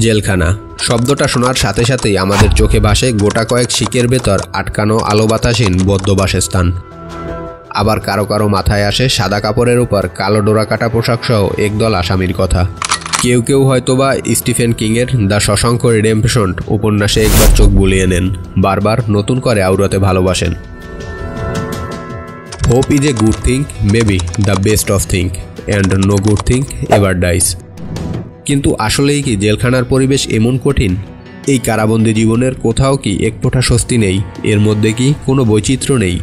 জেলখানা শব্দটা শোনার সাথে সাথেই আমাদের চোখে ভাসে গোটা কয়েক শিকের ভেতর আটকানো আলো বাতাসহীন বদ্ধ বাসস্থান। আবার কারো কারো মাথায় আসে সাদা কাপড়ের উপর কালো ডোরা কাটা পোশাক সহ একদল আসামির কথা। কেউ কেউ হয়তোবা স্টিফেন কিংয়ের দ্য শশাঙ্ক রিডেম্পশন উপন্যাসে একবার চোখ বুলিয়ে নেন, বারবার নতুন করে আওড়াতে ভালোবাসেন। Hope is a good thing, maybe the best of thing, and no good thing ever dies. কিন্তু আসলেই কি জেলখানার পরিবেশ এমন কঠিন? এই কারাবন্দী জীবনের কোথাও কি এক ফোঁটা স্বস্তি নেই? এর মধ্যে কি কোনো বৈচিত্র্য নেই?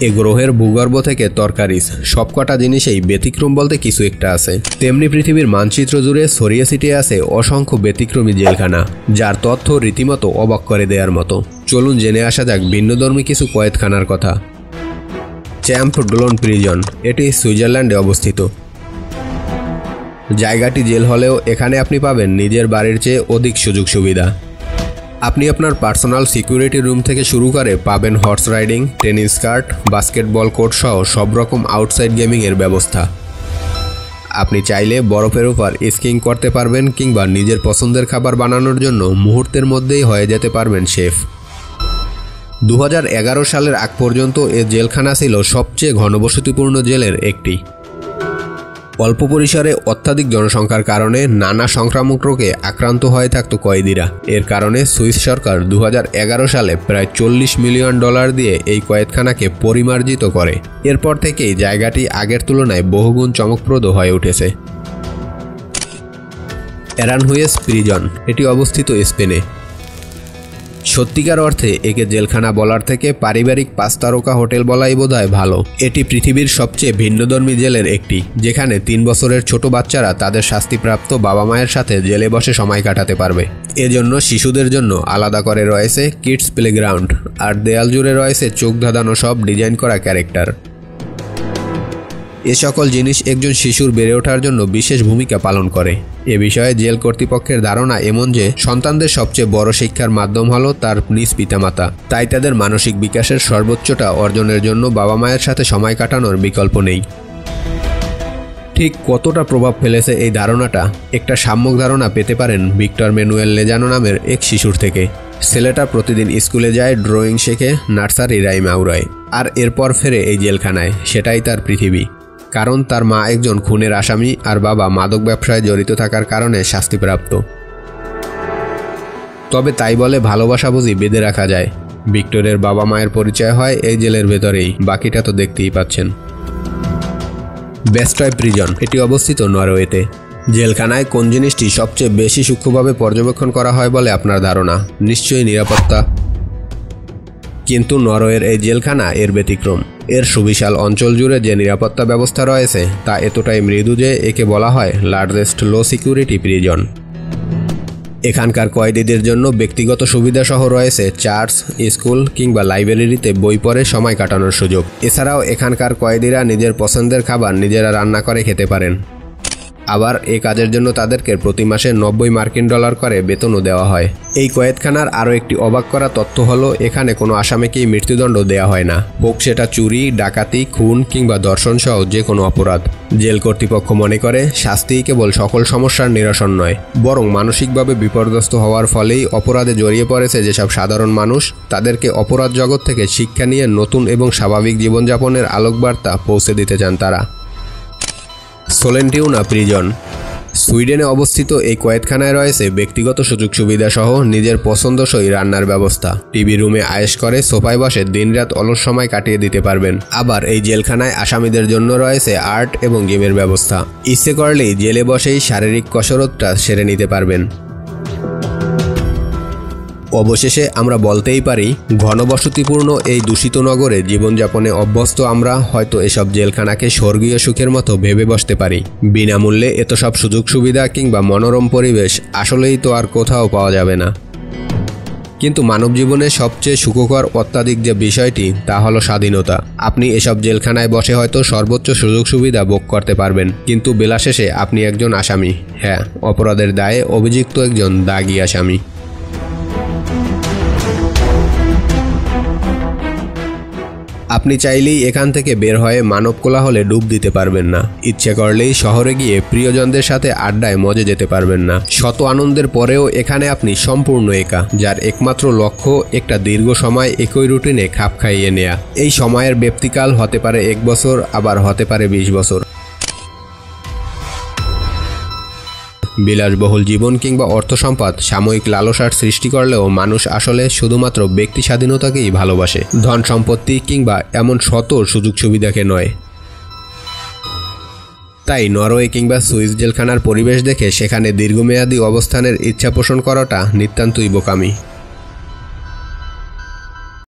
এ গ্রহের ভূগর্ভ থেকে তরকারিস সবকটা জিনিসেই ব্যতিক্রম বলতে কিছু একটা আছে। তেমনি পৃথিবীর মানচিত্র জুড়ে ছড়িয়ে ছিটিয়ে আছে অসংখ্য ব্যতিক্রমী জেলখানা, যার তথ্য রীতিমতো অবাক করে দেওয়ার মতো। চলুন জেনে আসা যাক ভিন্নধর্মী কিছু কয়েদখানার কথা। চ্যাম্পডোলন প্রিজন, এটি সুইজারল্যান্ডে অবস্থিত। জায়গাটি জেল হলেও এখানে আপনি পাবেন নিজের বাড়ির চেয়ে অধিক সুযোগ সুবিধা। আপনি আপনার পার্সোনাল সিকিউরিটি রুম থেকে শুরু করে পাবেন horse riding, tennis cart, basketball court সহ সব রকম আউটসাইড গেমিংয়ের ব্যবস্থা। আপনি চাইলে বরফের উপর স্কিং করতে পারবেন কিংবা নিজের পছন্দের খাবার বানানোর জন্য মুহূর্তের মধ্যেই হয়ে যেতে পারবেন শেফ। 2011 সালের আগ পর্যন্ত এ জেলখানা ছিল সবচেয়ে ঘনবসতিপূর্ণ জেলের একটি। অল্প পরিসরে অত্যাধিক জনসংখ্যার কারণে নানা সংক্রামক রোগে আক্রান্ত হয়ে থাকত কয়েদিরা। এর কারণে সুইস সরকার 2011 সালে প্রায় $40 মিলিয়ন দিয়ে এই কয়েদখানাকে পরিমার্জিত করে। এরপর থেকেই জায়গাটি আগের তুলনায় বহুগুণ চমকপ্রদ হয়ে উঠেছে। অ্যারানহুয়েস প্রিজন, এটি অবস্থিত স্পেনে। সত্যিকার অর্থে একে জেলখানা বলার থেকে পারিবারিক 5 তারকা হোটেল বলাই বোধহয় ভালো। এটি পৃথিবীর সবচেয়ে ভিন্নধর্মী জেলের একটি, যেখানে 3 বছরের ছোট বাচ্চারা তাদের শাস্তিপ্রাপ্ত বাবা মায়ের সাথে জেলে বসে সময় কাটাতে পারবে। এজন্য শিশুদের জন্য আলাদা করে রয়েছে কিডস প্লেগ্রাউন্ড, আর দেয়াল জুড়ে রয়েছে চোখ ধাঁধানো সব ডিজাইন করা ক্যারেক্টার। এ সকল জিনিস একজন শিশুর বেড়ে ওঠার জন্য বিশেষ ভূমিকা পালন করে। এ বিষয়ে জেল কর্তৃপক্ষের ধারণা এমন যে সন্তানদের সবচেয়ে বড় শিক্ষার মাধ্যম হলো তার নিজ পিতামাতা, তাই তাদের মানসিক বিকাশের সর্বোচ্চটা অর্জনের জন্য বাবা মায়ের সাথে সময় কাটানোর বিকল্প নেই। ঠিক কতটা প্রভাব ফেলেছে এই ধারণাটা একটা সাম্যক ধারণা পেতে পারেন ভিক্টর ম্যানুয়েল লেজানো নামের এক শিশুর থেকে। ছেলেটা প্রতিদিন স্কুলে যায়, ড্রয়িং শেখে, নার্সারি রাইম আওড়ায়, আর এরপর ফেরে এই জেলখানায়। সেটাই তার পৃথিবী। কারণ তার মা একজন খুনের আসামি আর বাবা মাদক ব্যবসায় জড়িত থাকার কারণে শাস্তিপ্রাপ্ত। তবে তাই বলে ভালোবাসা বুঝি বেঁধে রাখা যায়? ভিক্টরের বাবা মায়ের পরিচয় হয় এই জেলের ভেতরেই, বাকিটা তো দেখতেই পাচ্ছেন। বেস্টয় প্রিজন, এটি অবস্থিত নরওয়েতে। জেলখানায় কোন জিনিসটি সবচেয়ে বেশি সূক্ষ্মভাবে পর্যবেক্ষণ করা হয় বলে আপনার ধারণা? নিশ্চয়ই নিরাপত্তা। কিন্তু নরওয়ের এই জেলখানা এর ব্যতিক্রম। এর সুবিশাল অঞ্চল জুড়ে যে নিরাপত্তা ব্যবস্থা রয়েছে তা এতটাই মৃদু যে একে বলা হয় লার্জেস্ট লো সিকিউরিটি প্রিজন। এখানকার কয়েদিদের জন্য ব্যক্তিগত সুবিধা সহ রয়েছে চার্চ, স্কুল কিংবা লাইব্রেরিতে বই পড়ে সময় কাটানোর সুযোগ। এছাড়াও এখানকার কয়েদিরা নিজের পছন্দের খাবার নিজেরা রান্না করে খেতে পারেন। আবার এই কাজের জন্য তাদেরকে প্রতি মাসে $90 করে বেতনও দেওয়া হয়। এই কয়েদখানার আরও একটি অবাক করা তথ্য হলো এখানে কোনো আসামিকেই মৃত্যুদণ্ড দেওয়া হয় না, হোক সেটা চুরি, ডাকাতি, খুন কিংবা ধর্ষণ সহ যে কোনো অপরাধ। জেল কর্তৃপক্ষ মনে করে শাস্তিই কেবল সকল সমস্যার নিরসন নয়, বরং মানসিকভাবে বিপর্যস্ত হওয়ার ফলেই অপরাধে জড়িয়ে পড়েছে যেসব সাধারণ মানুষ, তাদেরকে অপরাধ জগৎ থেকে শিক্ষা নিয়ে নতুন এবং স্বাভাবিক জীবনযাপনের আলোকবার্তা পৌঁছে দিতে চান তারা। সোলেন্টিউনা প্রিজন, সুইডেনে অবস্থিত এই কয়েদখানায় রয়েছে ব্যক্তিগত সুযোগ সুবিধা সহ নিজের পছন্দসই রান্নার ব্যবস্থা। টিভি রুমে আয়েশ করে সোফায় বসে দিনরাত অলস সময় কাটিয়ে দিতে পারবেন। আবার এই জেলখানায় আসামিদের জন্য রয়েছে আর্ট এবং গেমের ব্যবস্থা। ইচ্ছে করলেই জেলে বসেই শারীরিক কসরতটা সেরে নিতে পারবেন। অবশেষে আমরা বলতেই পারি, ঘনবসতিপূর্ণ এই দূষিত নগরে জীবনযাপনে অভ্যস্ত আমরা হয়তো এসব জেলখানাকে স্বর্গীয় সুখের মতো ভেবে বসতে পারি। বিনামূল্যে এত সব সুযোগ সুবিধা কিংবা মনোরম পরিবেশ আসলেই তো আর কোথাও পাওয়া যাবে না। কিন্তু মানব জীবনে সবচেয়ে সুখকর অত্যাধিক যে বিষয়টি তা হলো স্বাধীনতা। আপনি এসব জেলখানায় বসে হয়তো সর্বোচ্চ সুযোগ সুবিধা ভোগ করতে পারবেন, কিন্তু বেলা শেষে আপনি একজন আসামি। হ্যাঁ, অপরাধের দায়ে অভিযুক্ত একজন দাগী আসামি। আপনি চাইলেই এখান থেকে বের হয়ে মানব কোলাহলে ডুব দিতে পারবেন না। ইচ্ছে করলেই শহরে গিয়ে প্রিয়জনদের সাথে আড্ডায় মজে যেতে পারবেন না। শত আনন্দের পরেও এখানে আপনি সম্পূর্ণ একা, যার একমাত্র লক্ষ্য একটা দীর্ঘ সময় একই রুটিনে খাপ খাইয়ে নেয়া। এই সময়ের ব্যক্তিকাল হতে পারে 1 বছর, আবার হতে পারে 20 বছর। বিলাসবহুল জীবন কিংবা অর্থ সম্পদ সাময়িক লালসার সৃষ্টি করলেও মানুষ আসলে শুধুমাত্র ব্যক্তি স্বাধীনতাকেই ভালোবাসে, ধন সম্পত্তি কিংবা এমন শত সুযোগ সুবিধাকে নয়। তাই নরওয়ে কিংবা সুইস জেলখানার পরিবেশ দেখে সেখানে দীর্ঘমেয়াদী অবস্থানের ইচ্ছা পোষণ করাটা নিতান্তই বোকামি।